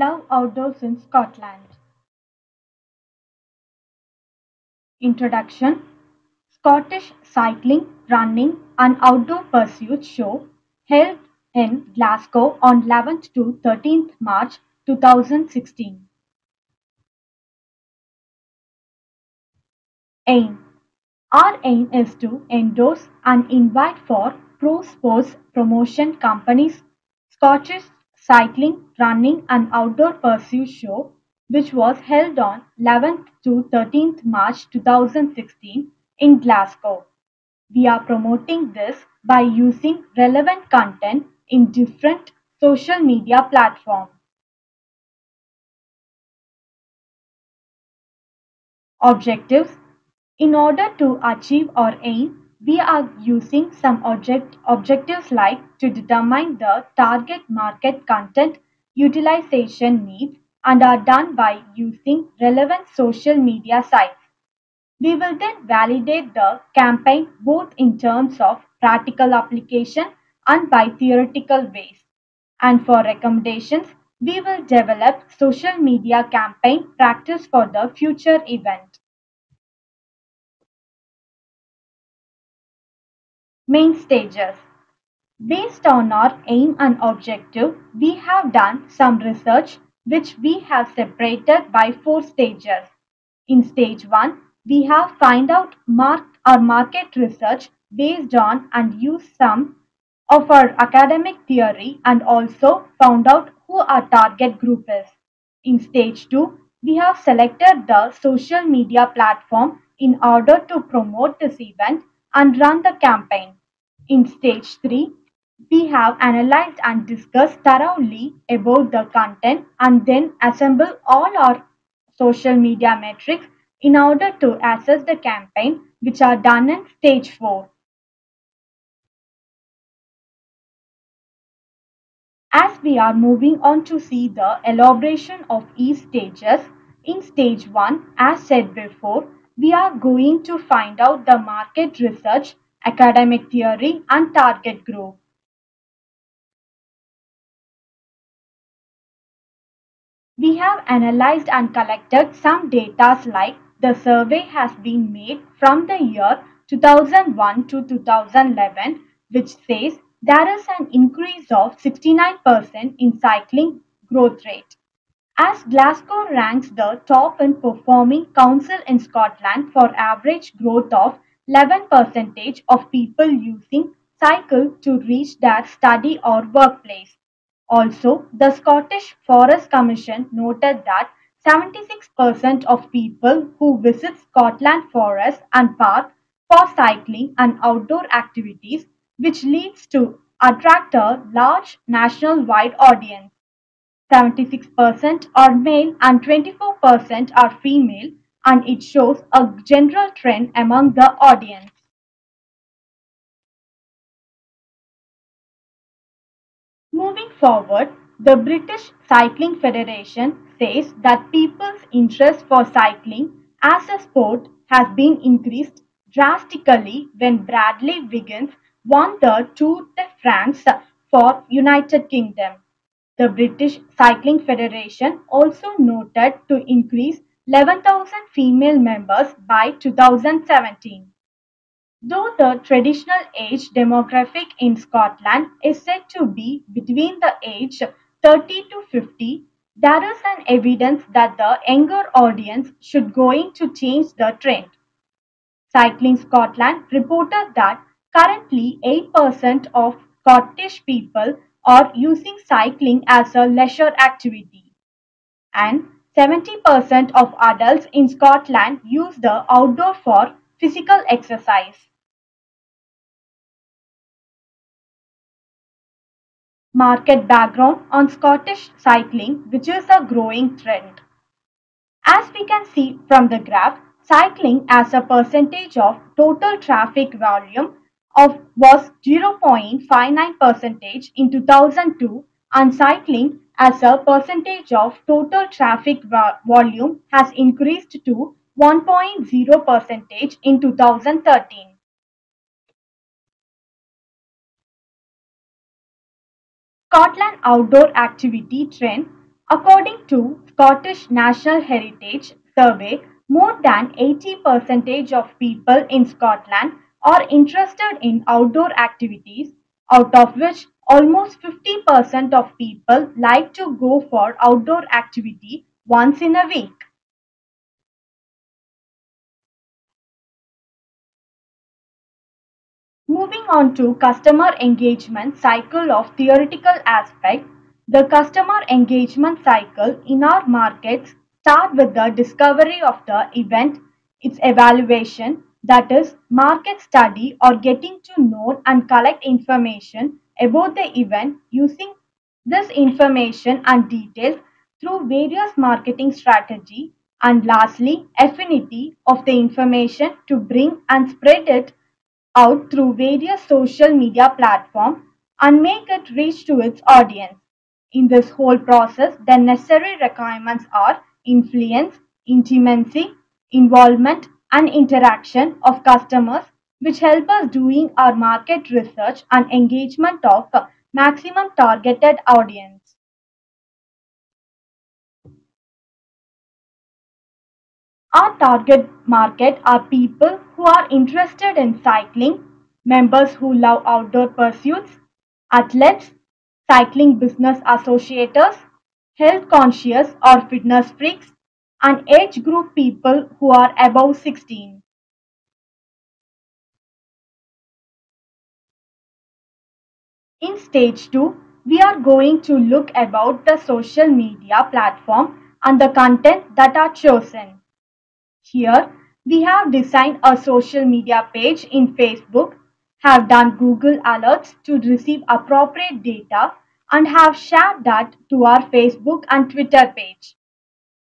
Love outdoors in Scotland. Introduction. Scottish Cycling, Running and Outdoor Pursuit Show held in Glasgow on 11th to 13th March 2016. Aim. Our aim is to endorse and invite for pro sports promotion companies Scottish Cycling, Running and Outdoor Pursuit Show, which was held on 11th to 13th March 2016 in Glasgow. We are promoting this by using relevant content in different social media platforms. Objectives. In order to achieve our aim, we are using some objectives like to determine the target market content utilization needs and are done by using relevant social media sites. We will then validate the campaign both in terms of practical application and by theoretical ways. And for recommendations, we will develop social media campaign practice for the future event. Main stages. Based on our aim and objective, we have done some research which we have separated by four stages. In stage 1, we have find out our market research based on and used some of our academic theory and also found out who our target group is. In stage 2, we have selected the social media platform in order to promote this event and run the campaign. In stage 3, we have analyzed and discussed thoroughly about the content and then assemble all our social media metrics in order to assess the campaign, which are done in stage 4. As we are moving on to see the elaboration of each stages, in stage 1, as said before, we are going to find out the market research, academic theory and target group. We have analyzed and collected some data like the survey has been made from the year 2001 to 2011, which says there is an increase of 69% in cycling growth rate. As Glasgow ranks the top in performing council in Scotland for average growth of 11% of people using cycle to reach their study or workplace. Also, the Scottish Forest Commission noted that 76% of people who visit Scotland Forest and Park for cycling and outdoor activities, which leads to attract a large national-wide audience. 76% are male and 24% are female, and it shows a general trend among the audience. Moving forward, the British Cycling Federation says that people's interest for cycling as a sport has been increased drastically when Bradley Wiggins won the Tour de France for United Kingdom. The British Cycling Federation also noted to increase 11,000 female members by 2017. Though the traditional age demographic in Scotland is said to be between the age 30 to 50, there is an evidence that the younger audience should going to change the trend. Cycling Scotland reported that currently 8% of Scottish people are using cycling as a leisure activity, and 70% of adults in Scotland use the outdoor for physical exercise. Market background on Scottish cycling, which is a growing trend. As we can see from the graph, cycling as a percentage of total traffic volume was 0.59% in 2002, and cycling as a percentage of total traffic volume has increased to 1.0% in 2013. Scotland outdoor activity trend. According to Scottish National Heritage Survey, more than 80% of people in Scotland are interested in outdoor activities, out of which almost 50% of people like to go for outdoor activity once in a week. Moving on to customer engagement cycle of theoretical aspect, the customer engagement cycle in our markets start with the discovery of the event, its evaluation, that is market study or getting to know and collect information about the event using this information and details through various marketing strategy, and lastly affinity of the information to bring and spread it out through various social media platforms and make it reach to its audience. In this whole process, the necessary requirements are influence, intimacy, involvement, and interaction of customers, which help us doing our market research and engagement of maximum targeted audience. Our target market are people who are interested in cycling, members who love outdoor pursuits, athletes, cycling business associates, health conscious or fitness freaks, and age group people who are above 16. In stage 2, we are going to look about the social media platform and the content that are chosen. Here, we have designed a social media page in Facebook, have done Google Alerts to receive appropriate data, and have shared that to our Facebook and Twitter page.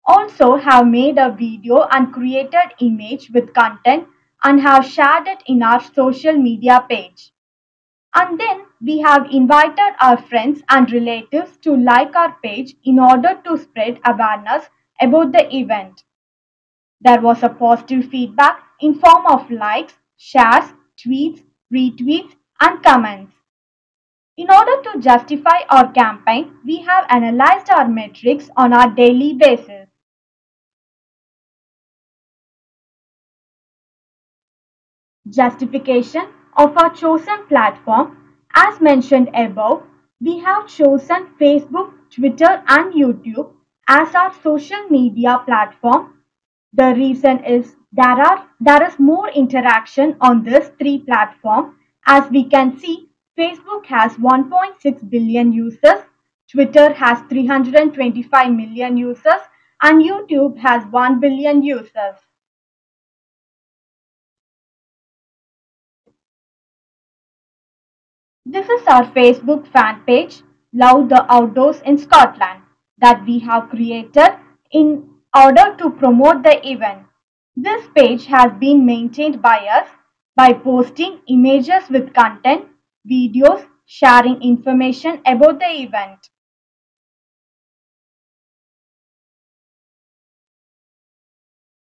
Also have made a video and created image with content and have shared it in our social media page. And then we have invited our friends and relatives to like our page in order to spread awareness about the event. There was a positive feedback in form of likes, shares, tweets, retweets, and comments. In order to justify our campaign, we have analyzed our metrics on a daily basis. Justification of our chosen platform. As mentioned above, we have chosen Facebook, Twitter, and YouTube as our social media platform. The reason is there is more interaction on these three platforms. As we can see, Facebook has 1.6 billion users, Twitter has 325 million users, and YouTube has 1 billion users. This is our Facebook fan page, Love the Outdoors in Scotland, that we have created in order to promote the event. This page has been maintained by us by posting images with content, videos, sharing information about the event.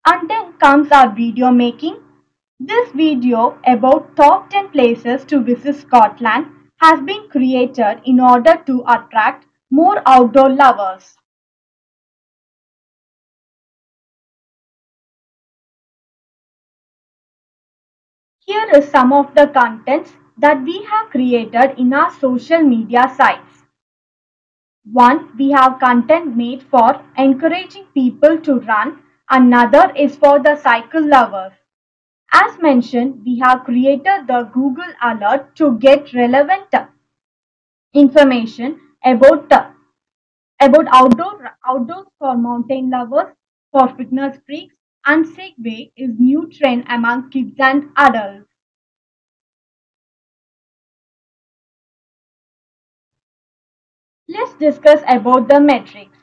And then comes our video making. This video about top 10 places to visit Scotland has been created in order to attract more outdoor lovers. Here is some of the contents that we have created in our social media sites. One, we have content made for encouraging people to run. Another is for the cycle lovers. As mentioned, we have created the Google Alert to get relevant information about outdoors for mountain lovers, for fitness freaks, and Segway is new trend among kids and adults. Let's discuss about the metrics.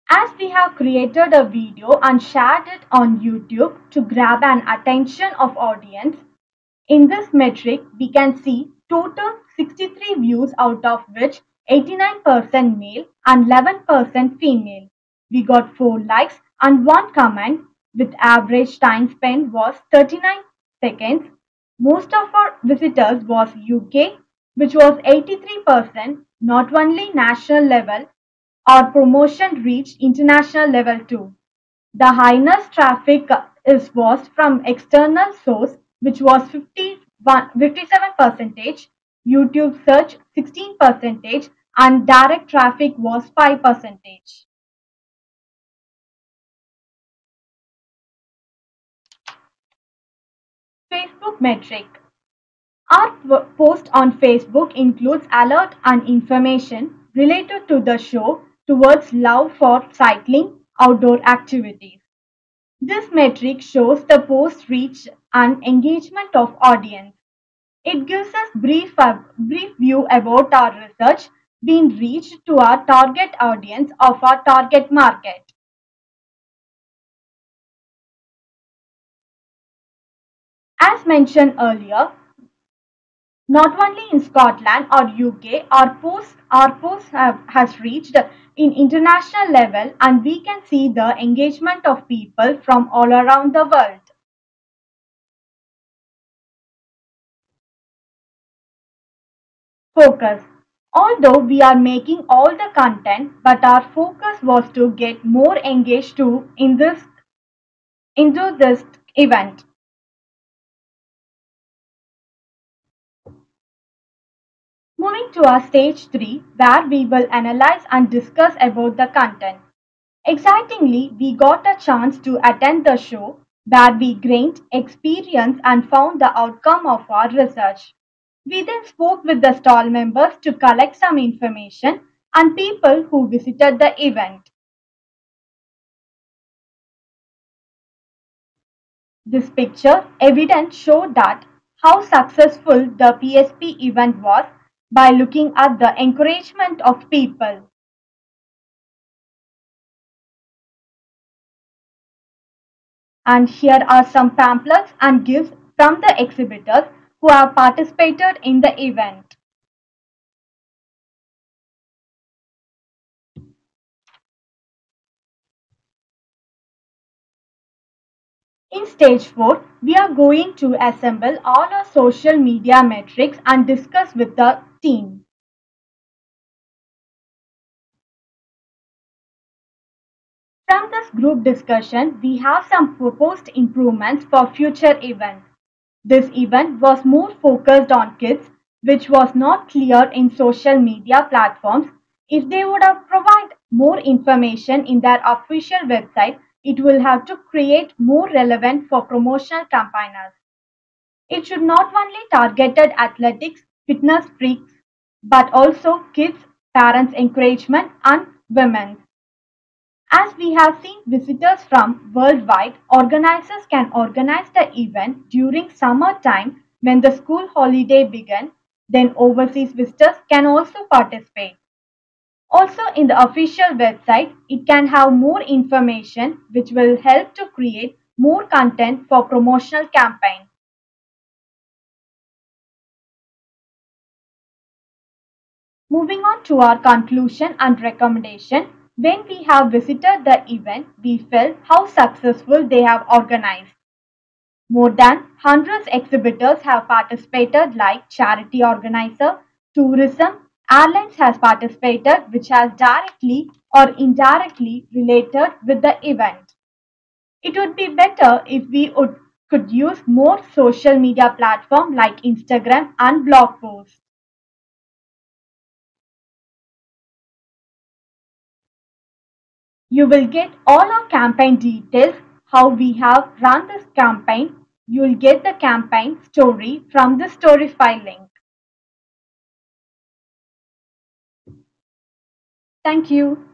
As we have created a video and shared it on YouTube to grab an attention of audience, in this metric we can see total 63 views out of which 89% male and 11% female. We got 4 likes and 1 comment with average time spent was 39 seconds. Most of our visitors was UK, which was 83%, not only national level Our promotion reached international level too. The highest traffic was from external source, which was 57%, YouTube search 16%, and direct traffic was 5%. Facebook metric. Our post on Facebook includes alert and information related to the show towards love for cycling outdoor activities. This metric shows the post reach and engagement of audience. It gives us brief view about our research being reached to our target audience of our target market. As mentioned earlier, not only in Scotland or UK, has reached in international level, and we can see the engagement of people from all around the world. Focus. Although we are making all the content, but our focus was to get more engaged into this event. Moving to our stage 3, where we will analyze and discuss about the content. Excitingly, we got a chance to attend the show where we gained experience and found the outcome of our research. We then spoke with the stall members to collect some information and people who visited the event. This picture evidence showed that how successful the PSP event was by looking at the encouragement of people. And here are some pamphlets and gifts from the exhibitors who have participated in the event. In stage 4, we are going to assemble all our social media metrics and discuss with the team. From this group discussion, we have some proposed improvements for future events. This event was more focused on kids, which was not clear in social media platforms. If they would have provided more information in their official website, it will have to create more relevant for promotional campaigners. It should not only targeted athletics, fitness freaks, but also kids, parents' encouragement, and women. As we have seen visitors from worldwide, organizers can organize the event during summer time when the school holiday begins, then overseas visitors can also participate. Also in the official website, it can have more information which will help to create more content for promotional campaign. Moving on to our conclusion and recommendation, when we have visited the event, we felt how successful they have organized. More than hundreds exhibitors have participated like charity organizer, tourism, airlines has participated which has directly or indirectly related with the event. It would be better if could use more social media platform like Instagram and blog posts. You will get all our campaign details, how we have run this campaign. You will get the campaign story from the story file link. Thank you.